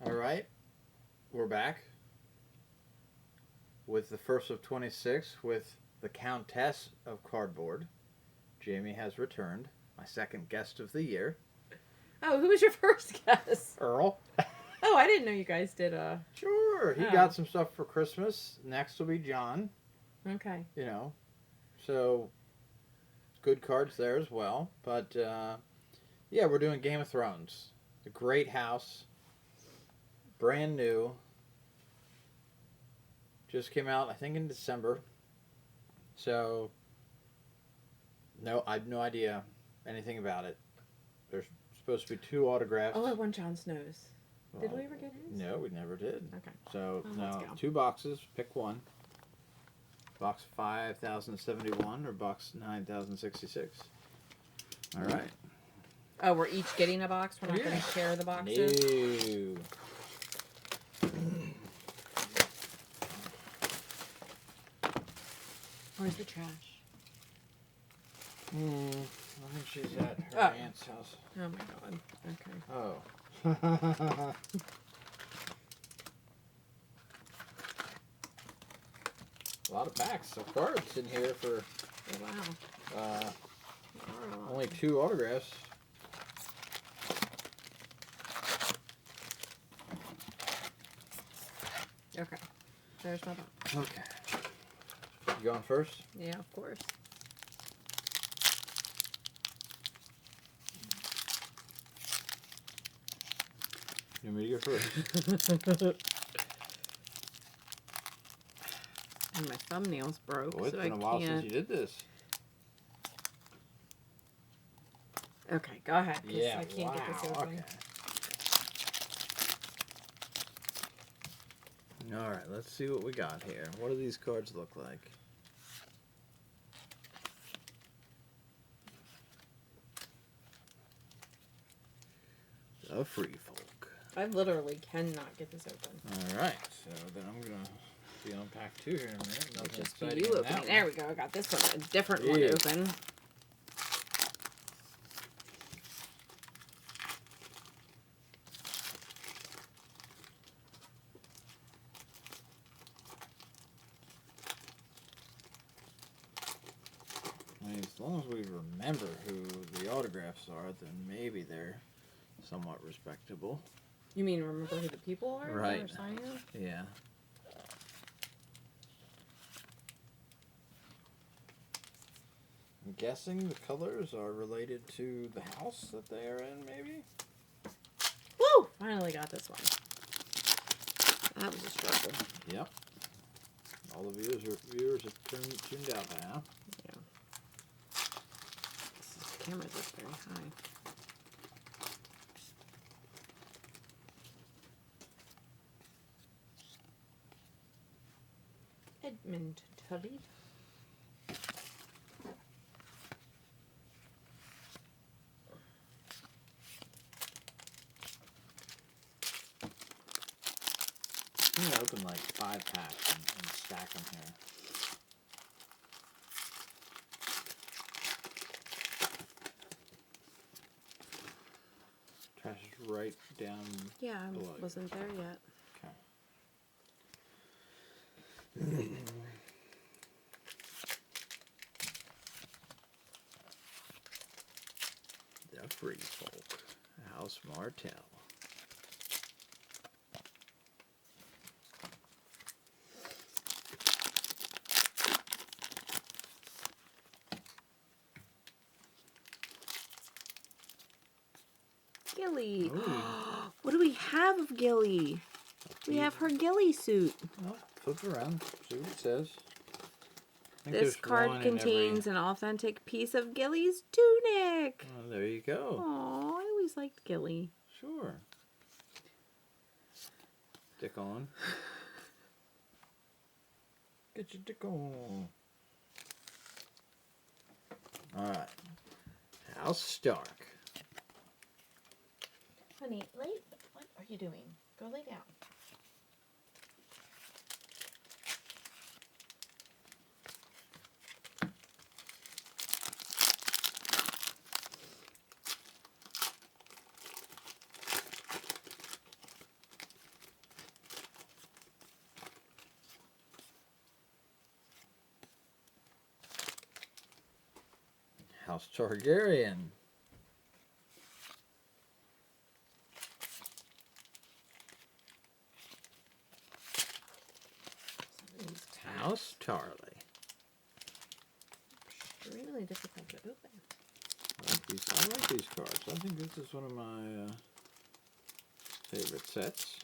All right, we're back with the first of 26 with the Countess of Cardboard. Jamie has returned, my second guest of the year. Oh, who was your first guest? Earl. Oh, I didn't know you guys did Sure, he got some stuff for Christmas. Next will be John. Okay. You know, so good cards there as well. But yeah, we're doing Game of Thrones. A great house. Brand new. Just came out, I think, in December. So, no, I have no idea anything about it. There's supposed to be 2 autographs. Oh, I want Jon Snow's. Well, did we ever get his? No, we never did. Okay. So, let's now go. 2 boxes. Pick one. Box 5071 or box 9066. All right. Oh, we're each getting a box? We're not going to share the boxes? No. Where's the trash? I think she's at her aunt's house. Oh, my God. Okay. Oh. A lot of packs of cards in here for Oh, wow. only 2 autographs. Okay. There's my box. Okay. You going first? Yeah, of course. You want me to go first? And my thumbnails broke, Well, it's so been I a while can't. since you did this. Okay, go ahead, because Yeah, I can't get this open. Okay. All right, let's see what we got here. What do these cards look like? The Free Folk. I literally cannot get this open. All right, so then I'm gonna be unpack 2 here in a minute. Nothing Just be exciting you in that opening. one. There we go. I got this one, a different one Yeah. open. I mean, as long as we remember who the autographs are, then maybe they're somewhat respectable. You mean remember who the people are? Right. That are signing them? Yeah. I'm guessing the colors are related to the house that they are in, maybe? Woo! Finally got this one. That was a struggle. Yep. All the viewers have tuned out now. Yeah. This camera's up very high. Edmund Tully. I'm going to open like 5 packs and stack them here. Trash is right down. Yeah, I below you. wasn't there yet. Okay. The Free Folk. House Martell. Gilly. Ooh. What do we have of Gilly? We have her Gilly suit. Well, flip it around. See what it says. I think This there's card one in contains an authentic piece of Gilly's tunic. Oh, there you go. Aw, I always liked Gilly. Sure. Stick on. Get your dick on. Alright. House Stark. Honey, what are you doing? Go lay down. House Targaryen. House Tarly. Extremely difficult to open. I like these cards. I think this is one of my favorite sets.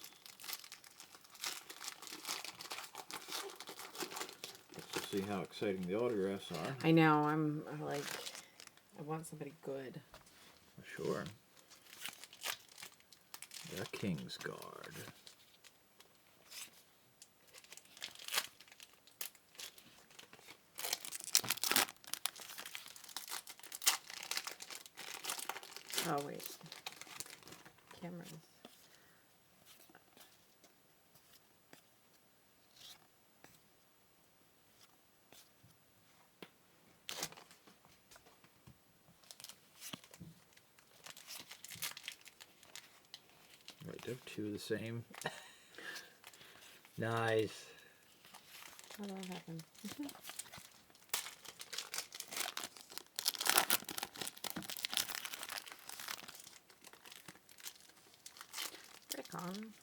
Let's see how exciting the autographs are. I know. I want somebody good. Sure. The King's Guard. Oh, wait. Cameras. Right, they have two of the same. Nice. How did that happen? Rickon.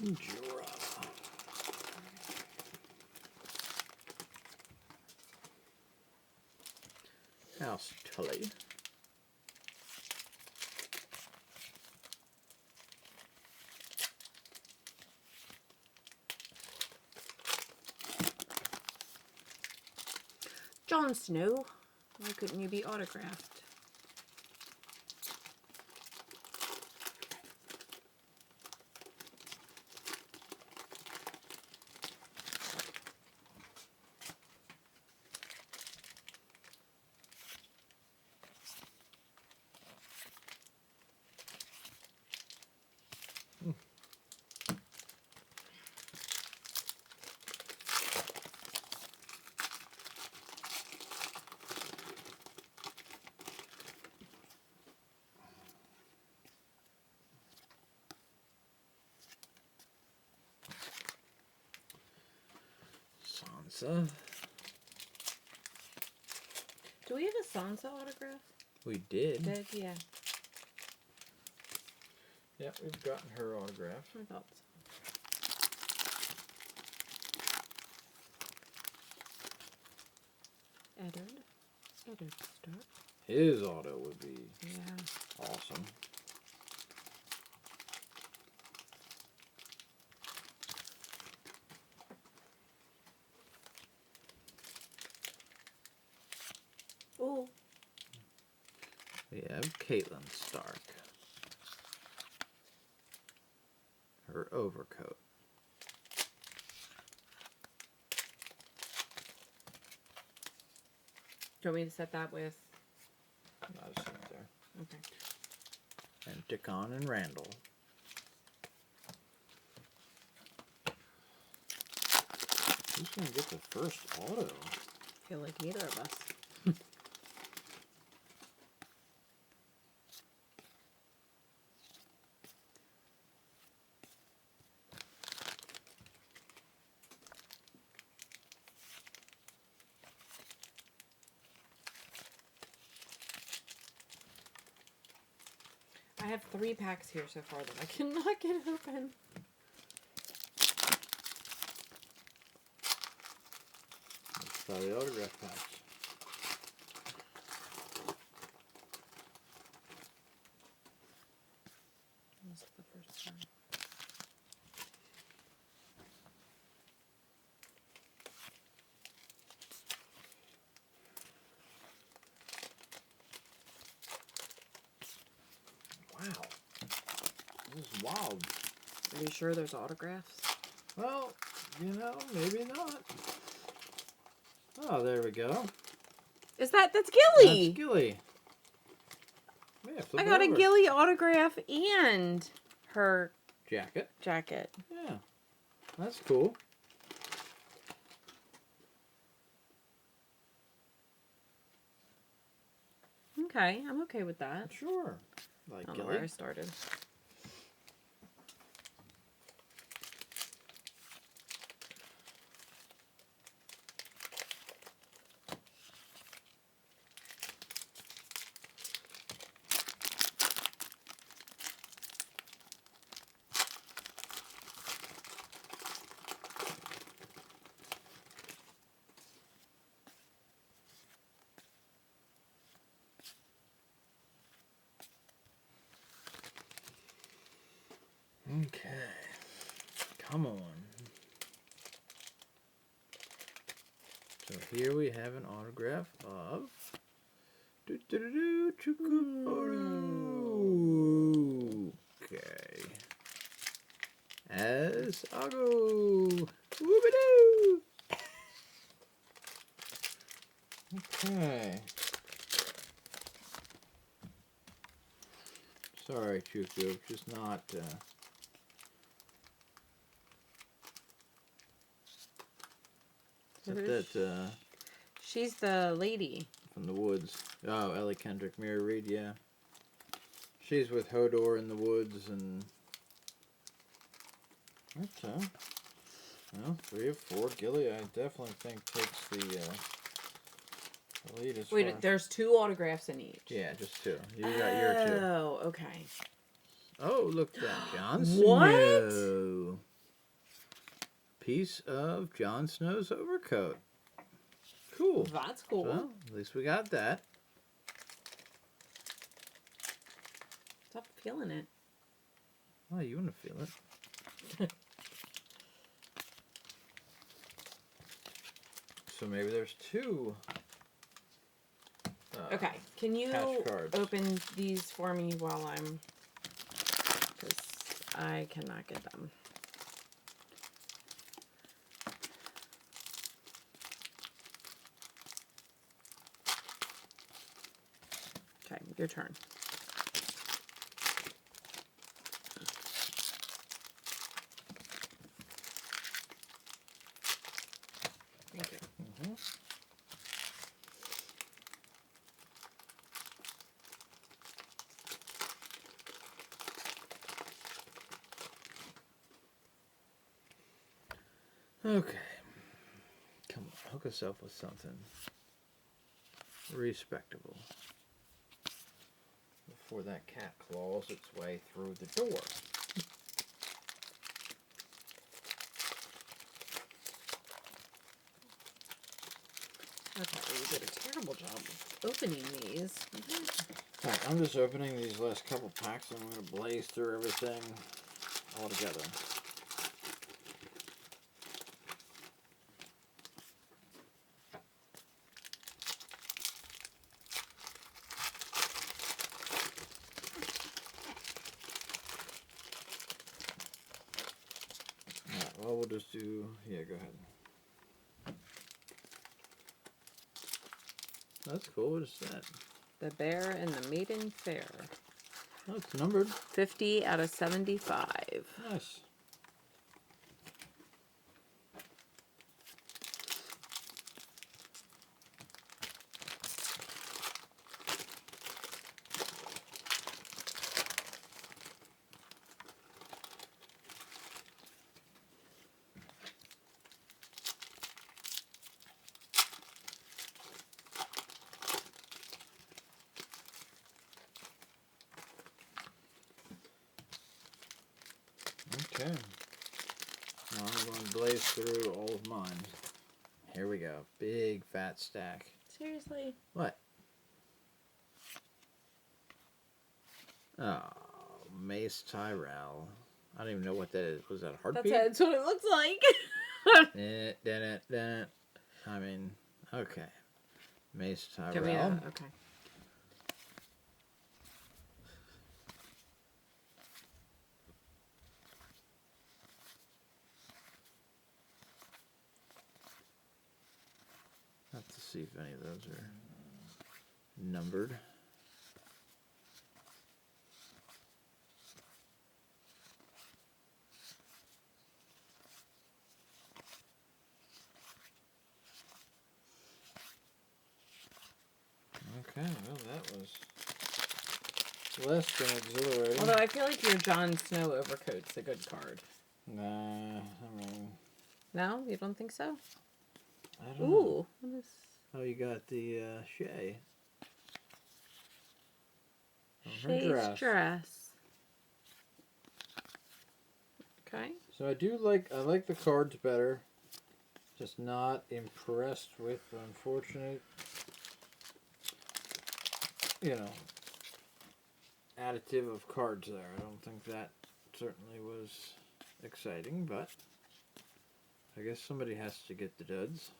Jorah. House Tully. Jon Snow. Why couldn't you be autographed? Sansa. Do we have a Sansa autograph? We did. Yeah. Yep, we've gotten her autograph. I thought so. Eddard Stark. His auto would be Yeah. awesome. Oh. We have Caitlin Stark. Her overcoat. Do you want me to set that with? I'll just sit there. Okay. And Dickon and Randall. Who's going to get the first auto? I feel like neither of us. I have 3 packs here so far that I cannot get open. Let's try the autograph packs. This is the first one. Wow. This is wild. Are you sure there's autographs? Well, you know, maybe not. Oh, there we go. That's Gilly! That's Gilly. Yeah, flip I it got a over. Gilly autograph and her Jacket. jacket. Yeah. That's cool. Okay, I'm okay with that. Sure. Like I don't know Gilly. where I started. Okay. Come on. So here we have an autograph of Chukumoru. Okay. As Ago. Whoopidoo. Okay. Sorry, Chuku, just not. Except that she's the lady from the woods. Oh, Ellie Kendrick, Mary Reed, yeah. She's with Hodor in the woods, and that's well, 3 of 4. Gilly, I definitely think takes the lead as Wait, far. there's 2 autographs in each. Yeah, just 2. You got your 2. Oh, okay. Oh, look at that, Jon What? Snow. Piece of Jon Snow's overcoat. Cool. That's cool. Well, at least we got that. Stop feeling it. Oh, you want to feel it. So maybe there's 2. Okay, can you patch cards. open these for me while I'm... Because I cannot get them. Okay, your turn. Thank you. Mm-hmm. Okay. Come on, hook us up with something respectable before that cat claws its way through the door. Okay, you did a terrible job of opening these. Alright, I'm just opening these last couple packs and I'm going to blaze through everything all together. Alright, well, we'll just do... Yeah, go ahead. That's cool. What is that? The Bear and the Maiden Fair. Oh, it's numbered. 50 out of 75. Nice. Okay. Now I'm going to blaze through all of mine. Here we go. Big fat stack. Seriously? What? Oh, Mace Tyrell. I don't even know what that is. Was that a heartbeat? That's what it looks like. I mean, okay. Mace Tyrell. Give me a, okay. Have to see if any of those are numbered. Okay, well that was less than exhilarating. Although I feel like your Jon Snow overcoat's a good card. Nah, I mean... No? You don't think so? I don't know. Ooh. What is... Oh, you got the Shay. Shay's dress. Okay. So I like the cards better. Just not impressed with the unfortunate, additive of cards there. I don't think that's certainly was exciting, but I guess somebody has to get the duds.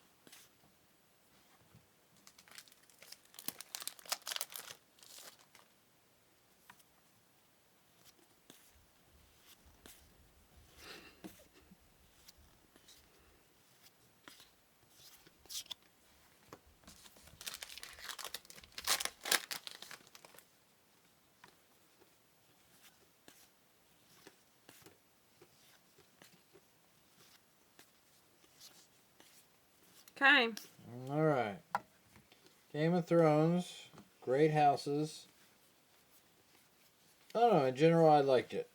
Okay. All right. Game of Thrones, great houses. I don't know. In general, I liked it.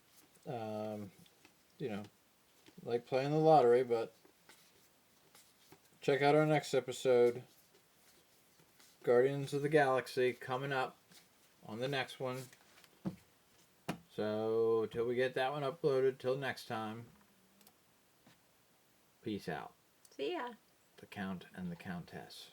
You know, like playing the lottery, but check out our next episode. Guardians of the Galaxy coming up on the next one. So, till we get that one uploaded, till next time, peace out. See ya. The Count and the Countess.